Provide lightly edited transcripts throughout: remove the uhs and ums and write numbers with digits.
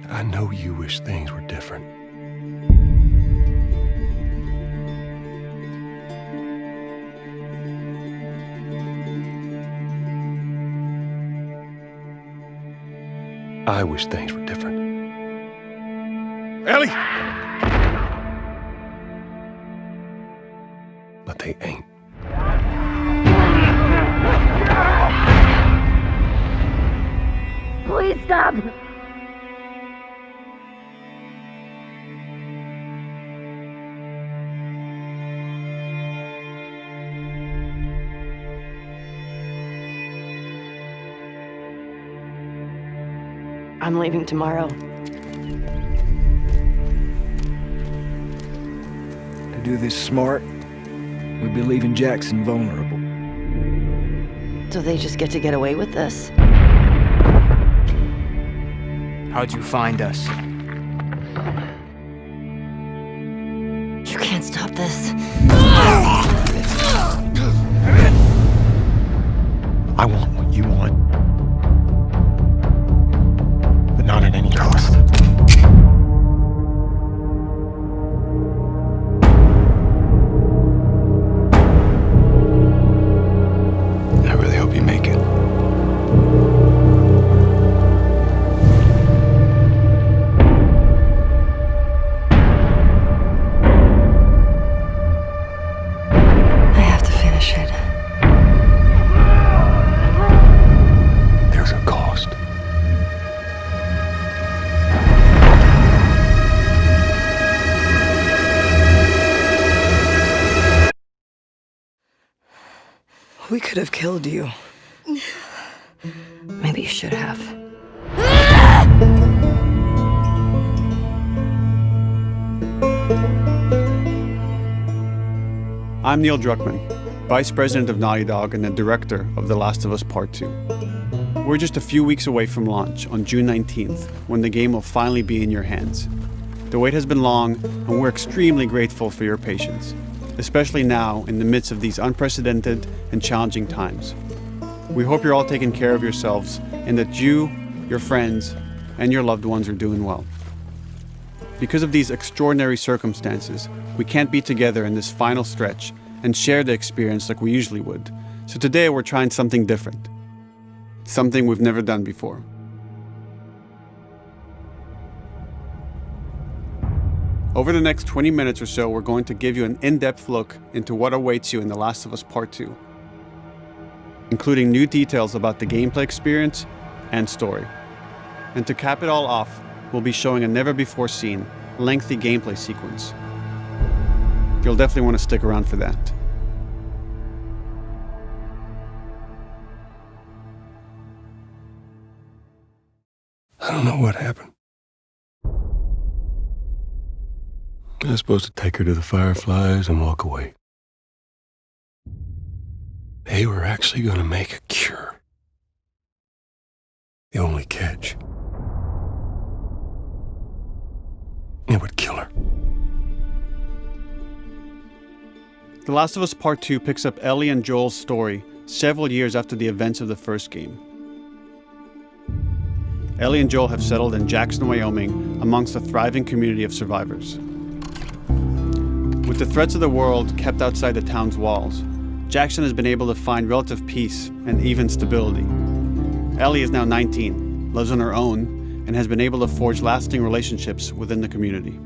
I know you wish things were different. I wish things were different. Ellie! But they ain't. Please stop! I'm leaving tomorrow. To do this smart, we'd be leaving Jackson vulnerable. So they just get to get away with this? How'd you find us? You can't stop this. I want what you want. But not at any cost. I really hope you make it. I have to finish it. There's a cost. We could have killed you. Maybe you should have. I'm Neil Druckmann, Vice President of NaughtyDog and the Director of The Last of Us Part 2. We're just a few weeks away from launch on June 19th, when the game will finally be in your hands. The wait has been long, and we're extremely grateful for your patience, especially now in the midst of these unprecedented and challenging times. We hope you're all taking care of yourselves and that you, your friends, and your loved ones are doing well. Because of these extraordinary circumstances, we can't be together in this final stretch and share the experience like we usually would. So today we're trying something different. Something we've never done before. Over the next 20 minutes or so, we're going to give you an in-depth look into what awaits you in The Last of Us Part 2, including new details about the gameplay experience and story. And to cap it all off, we'll be showing a never-before-seen, lengthy gameplay sequence. You'll definitely want to stick around for that. I don't know what happened. I was supposed to take her to the Fireflies and walk away. They were actually going to make a cure. The only catch, it would kill her. The Last of Us Part 2 picks up Ellie and Joel's story several years after the events of the first game. Ellie and Joel have settled in Jackson, Wyoming, amongst a thriving community of survivors. With the threats of the world kept outside the town's walls, Jackson has been able to find relative peace and even stability. Ellie is now 19, lives on her own, and has been able to forge lasting relationships within the community.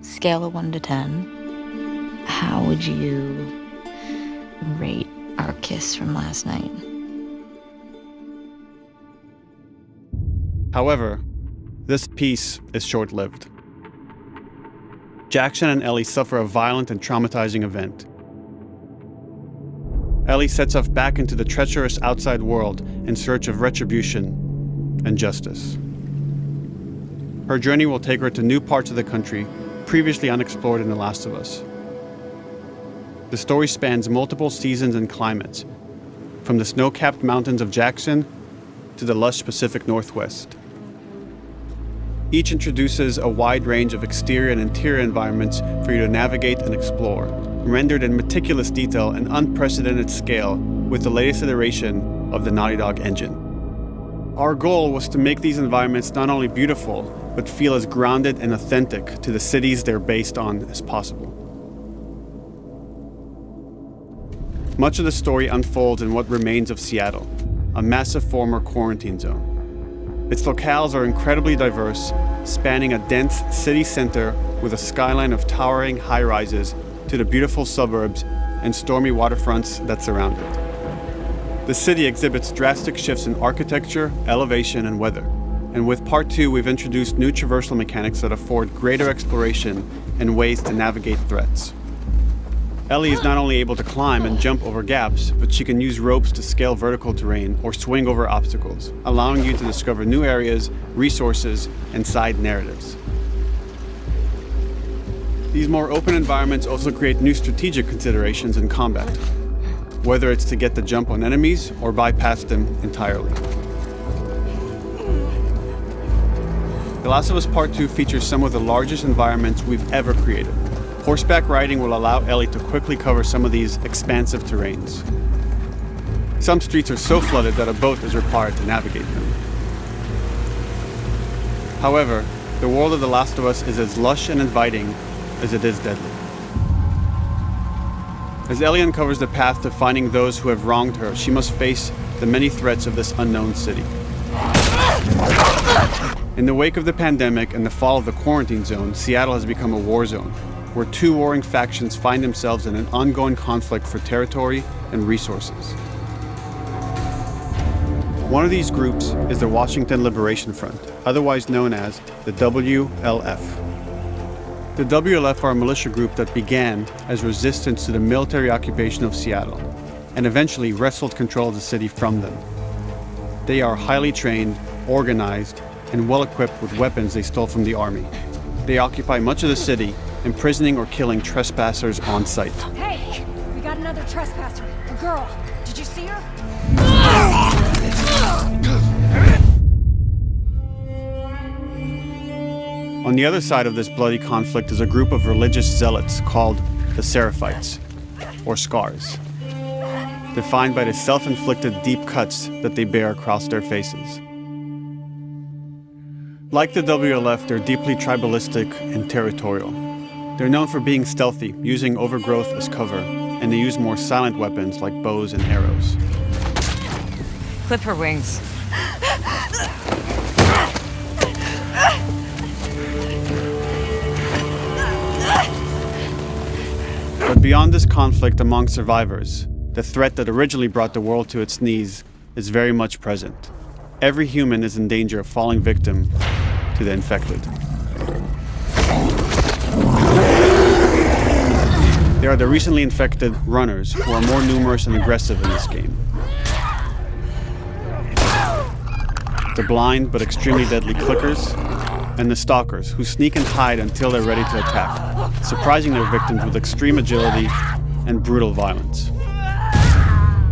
Scale of 1 to 10, how would you rate our kiss from last night? However, this peace is short-lived. Jackson and Ellie suffer a violent and traumatizing event. Ellie sets off back into the treacherous outside world in search of retribution and justice. Her journey will take her to new parts of the country previously unexplored in The Last of Us. The story spans multiple seasons and climates, from the snow-capped mountains of Jackson to the lush Pacific Northwest. Each introduces a wide range of exterior and interior environments for you to navigate and explore, rendered in meticulous detail and unprecedented scale with the latest iteration of the NaughtyDog engine. Our goal was to make these environments not only beautiful, but feel as grounded and authentic to the cities they're based on as possible. Much of the story unfolds in what remains of Seattle, a massive former quarantine zone. Its locales are incredibly diverse, spanning a dense city center with a skyline of towering high-rises to the beautiful suburbs and stormy waterfronts that surround it. The city exhibits drastic shifts in architecture, elevation, and weather. And with Part 2, we've introduced new traversal mechanics that afford greater exploration and ways to navigate threats. Ellie is not only able to climb and jump over gaps, but she can use ropes to scale vertical terrain or swing over obstacles, allowing you to discover new areas, resources, and side narratives. These more open environments also create new strategic considerations in combat, whether it's to get the jump on enemies or bypass them entirely. The Last of Us Part 2 features some of the largest environments we've ever created. Horseback riding will allow Ellie to quickly cover some of these expansive terrains. Some streets are so flooded that a boat is required to navigate them. However, the world of The Last of Us is as lush and inviting as it is deadly. As Ellie uncovers the path to finding those who have wronged her, she must face the many threats of this unknown city. In the wake of the pandemic and the fall of the quarantine zone, Seattle has become a war zone, where two warring factions find themselves in an ongoing conflict for territory and resources. One of these groups is the Washington Liberation Front, otherwise known as the WLF. The WLF are a militia group that began as resistance to the military occupation of Seattle and eventually wrestled control of the city from them. They are highly trained, organized, and well-equipped with weapons they stole from the army. They occupy much of the city, imprisoning or killing trespassers on sight. Hey, we got another trespasser. A girl. Did you see her? On the other side of this bloody conflict is a group of religious zealots called the Seraphites, or Scars, defined by the self-inflicted deep cuts that they bear across their faces. Like the WLF, they're deeply tribalistic and territorial. They're known for being stealthy, using overgrowth as cover, and they use more silent weapons like bows and arrows. Clip her wings. But beyond this conflict among survivors, the threat that originally brought the world to its knees is very much present. Every human is in danger of falling victim to the infected. There are the recently infected runners, who are more numerous and aggressive in this game. The blind but extremely deadly clickers, and the stalkers, who sneak and hide until they're ready to attack, surprising their victims with extreme agility and brutal violence.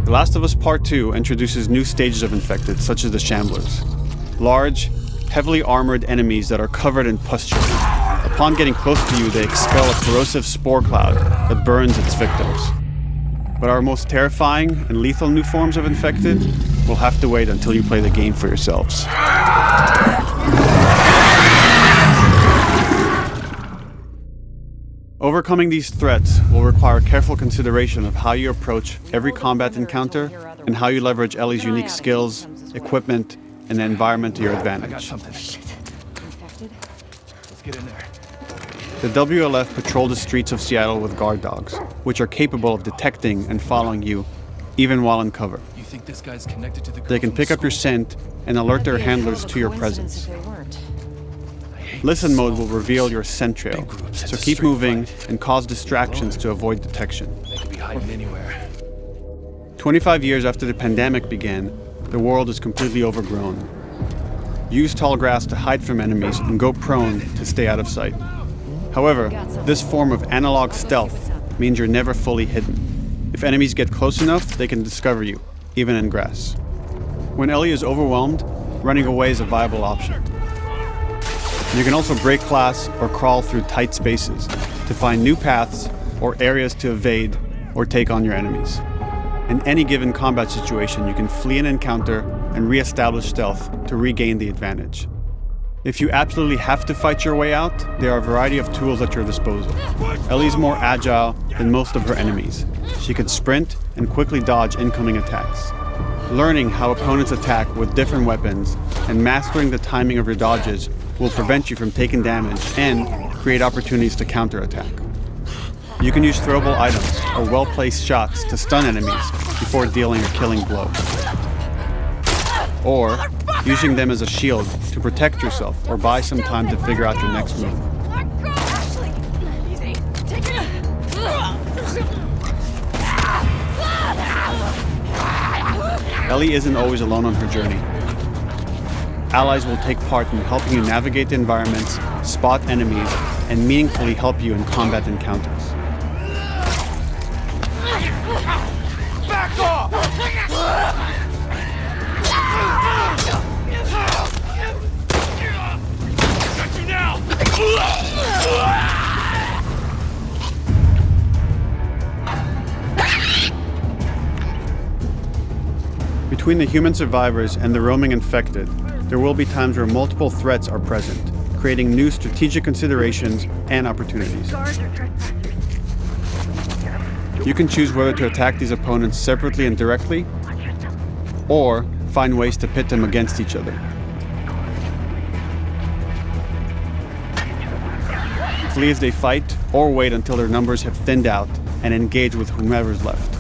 The Last of Us Part 2 introduces new stages of infected, such as the Shamblers, large, heavily armored enemies that are covered in pustule. Upon getting close to you, they expel a corrosive spore cloud that burns its victims. But our most terrifying and lethal new forms of infected will have to wait until you play the game for yourselves. Overcoming these threats will require careful consideration of how you approach every combat encounter and how you leverage Ellie's unique skills, equipment, and the environment to your advantage. Let's get in there. The WLF patrol the streets of Seattle with guard dogs, which are capable of detecting and following you, even while in cover. You think this guy's connected to the girl They can from pick up your Sony? scent and alert their handlers to your presence. Listen mode will reveal your scent trail, so keep moving and cause distractions to avoid detection. They could be hiding anywhere. 25 years after the pandemic began, the world is completely overgrown. Use tall grass to hide from enemies and go prone to stay out of sight. However, this form of analog stealth means you're never fully hidden. If enemies get close enough, they can discover you, even in grass. When Ellie is overwhelmed, running away is a viable option. You can also break glass or crawl through tight spaces to find new paths or areas to evade or take on your enemies. In any given combat situation, you can flee an encounter and re-establish stealth to regain the advantage. If you absolutely have to fight your way out, there are a variety of tools at your disposal. Ellie's more agile than most of her enemies. She can sprint and quickly dodge incoming attacks. Learning how opponents attack with different weapons and mastering the timing of your dodges will prevent you from taking damage and create opportunities to counterattack. You can use throwable items or well-placed shots to stun enemies before dealing a killing blow. Or using them as a shield to protect yourself or buy some time to figure out your next move. Ellie isn't always alone on her journey. Allies will take part in helping you navigate the environments, spot enemies, and meaningfully help you in combat encounters. Back off! Got you now! Between the human survivors and the roaming infected, there will be times where multiple threats are present, creating new strategic considerations and opportunities. You can choose whether to attack these opponents separately and directly, or find ways to pit them against each other. Flee as they fight, or wait until their numbers have thinned out and engage with whomever's left.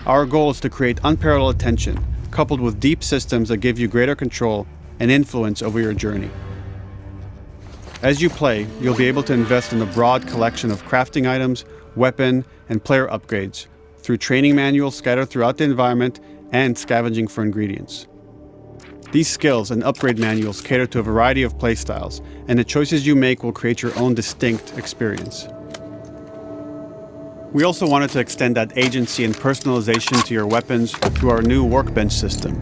Our goal is to create unparalleled tension, coupled with deep systems that give you greater control and influence over your journey. As you play, you'll be able to invest in a broad collection of crafting items, weapon, and player upgrades through training manuals scattered throughout the environment and scavenging for ingredients. These skills and upgrade manuals cater to a variety of playstyles, and the choices you make will create your own distinct experience. We also wanted to extend that agency and personalization to your weapons through our new workbench system.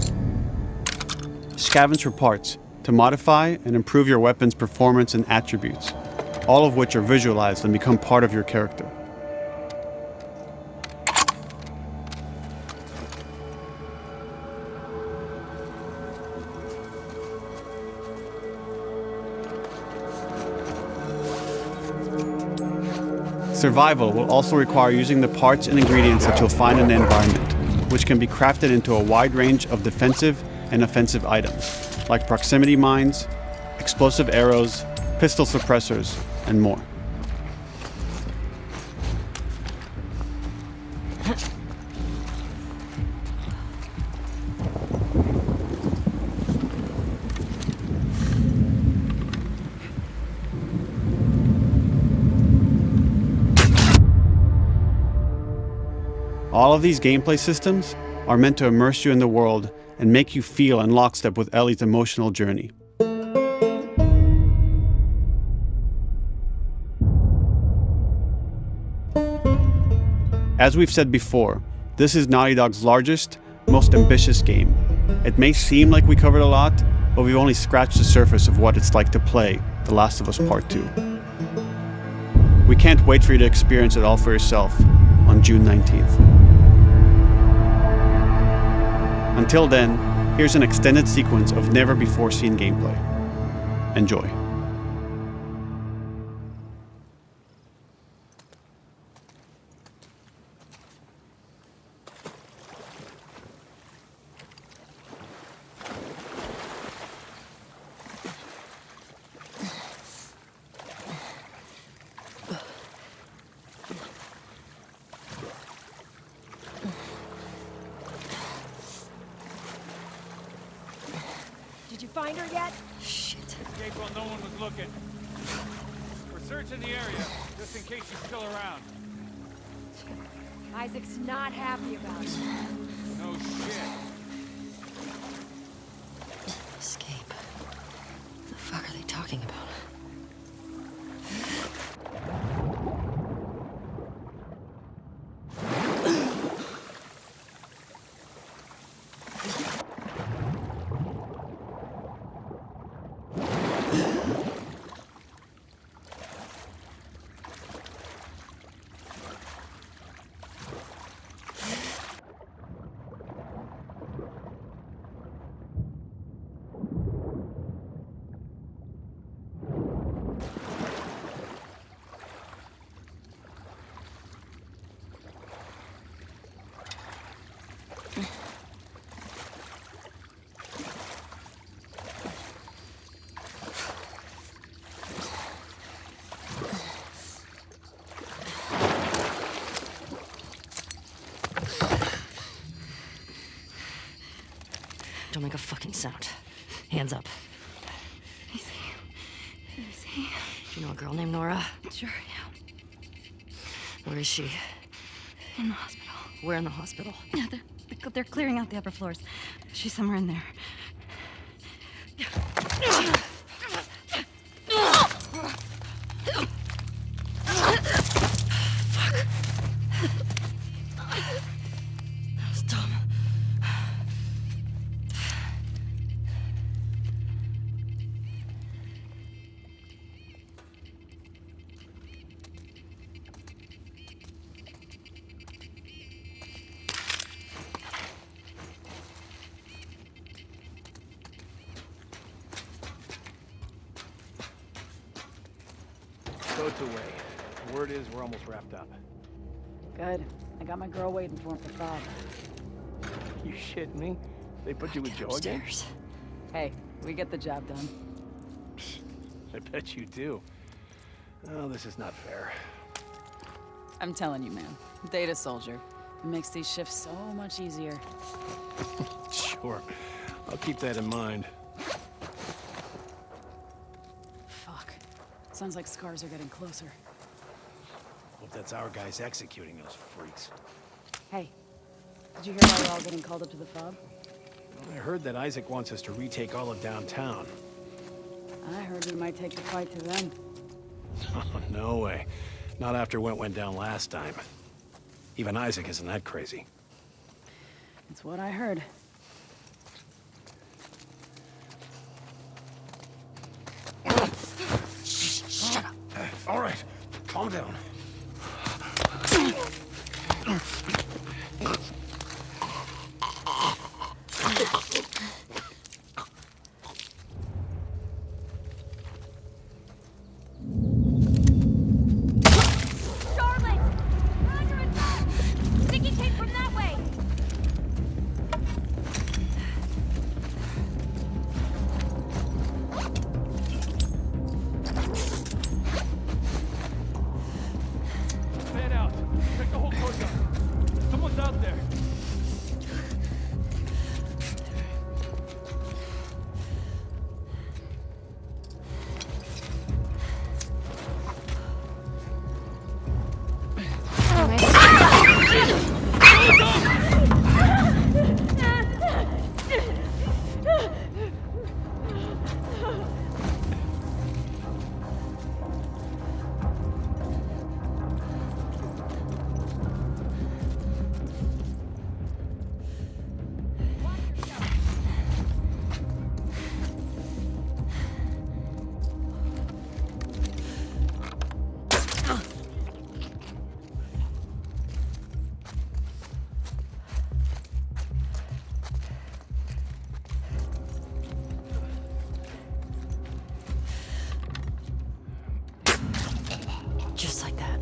Scavenge for parts to modify and improve your weapon's performance and attributes, all of which are visualized and become part of your character. Survival will also require using the parts and ingredients that you'll find in the environment, which can be crafted into a wide range of defensive and offensive items, like proximity mines, explosive arrows, pistol suppressors, and more. All of these gameplay systems are meant to immerse you in the world and make you feel in lockstep with Ellie's emotional journey. As we've said before, this is Naughty Dog's largest, most ambitious game. It may seem like we covered a lot, but we've only scratched the surface of what it's like to play The Last of Us Part 2. We can't wait for you to experience it all for yourself on June 19th. Until then, here's an extended sequence of never-before-seen gameplay. Enjoy. Did you find her yet? Shit. Escape while no one was looking. We're searching the area, just in case she's still around. Isaac's not happy about it. No shit. Escape. What the fuck are they talking about? Don't make a fucking sound. Hands up. Easy. Do you know a girl named Nora? Sure, yeah. Where is she? In the hospital. Where in the hospital? Yeah, they're clearing out the upper floors. She's somewhere in there. Boat's away. Word is we're almost wrapped up. Good. I got my girl waiting for him for Bob. You shitting me? They put you with Joe again? Upstairs. Hey, we get the job done. I bet you do. Oh, this is not fair. I'm telling you, man. Data soldier. It makes these shifts so much easier. Sure. I'll keep that in mind. Fuck. Sounds like scars are getting closer. Hope that's our guys executing those freaks. Hey, did you hear why we're all getting called up to the fob? I heard that Isaac wants us to retake all of downtown. I heard we might take the fight to them. Oh, no way. Not after what went down last time. Even Isaac isn't that crazy. It's what I heard. Shut up. All right, calm down. Man out. Check the whole courtyard. Someone's out there. Just like that.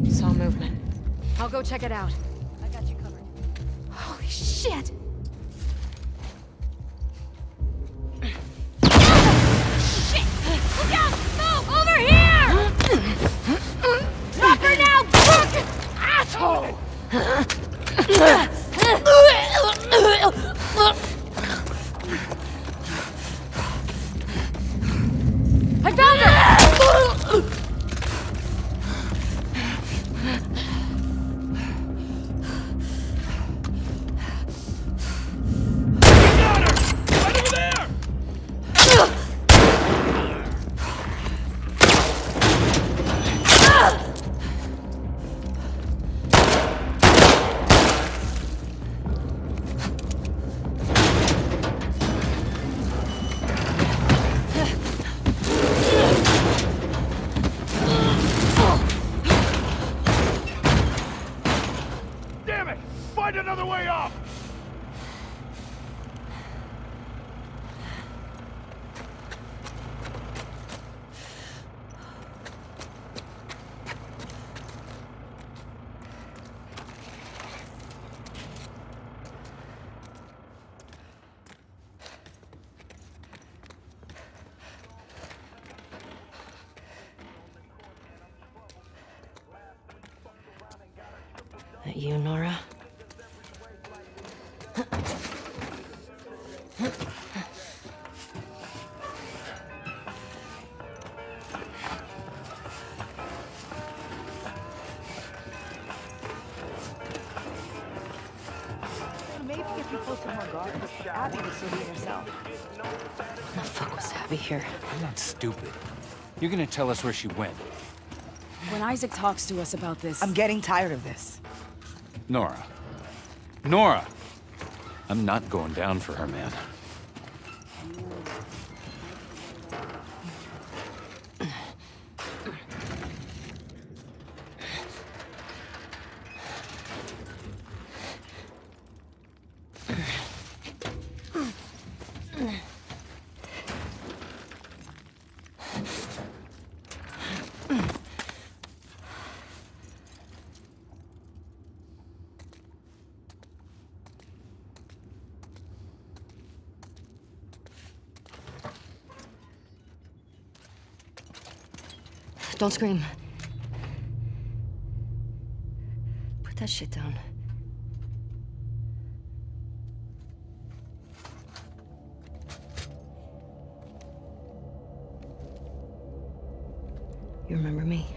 Saw movement. I'll go check it out. I got you covered. Holy shit! Shit! Look out! Move! Over here! Drop her now, crook! Asshole! I found her! that you, Nora? Maybe if you put some more guards, Abby would still be herself. What the fuck was Abby here? I'm not stupid. You're gonna tell us where she went. When Isaac talks to us about this... I'm getting tired of this. Nora. Nora! I'm not going down for her, man. Don't scream. Put that shit down. You remember me?